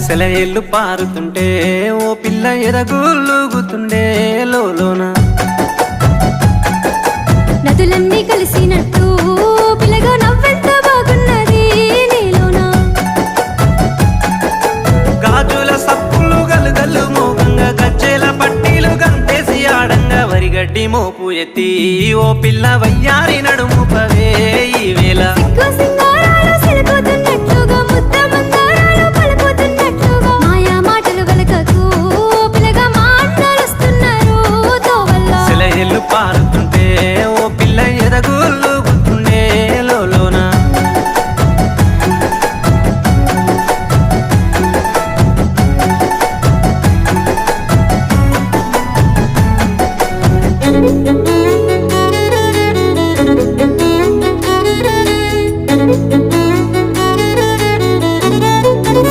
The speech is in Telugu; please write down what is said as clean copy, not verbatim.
సెలయేళ్ళు పారుతుంటే ఓ పిల్ల ఎదగులుగుతుండే లోలోన నదులన్నీ కలిసినట్టు పిల్లగా నవ్వెంత బాగున్నది నీలోన గాజుల సప్పులు గలుగల్లు మోగంగా గజ్జెల పట్టీలు గంతేసి ఆడంగా వరిగడ్డి మోపు ఎత్తి ఓ పిల్ల వయ్యారి నడుము పవే ఈ వేళ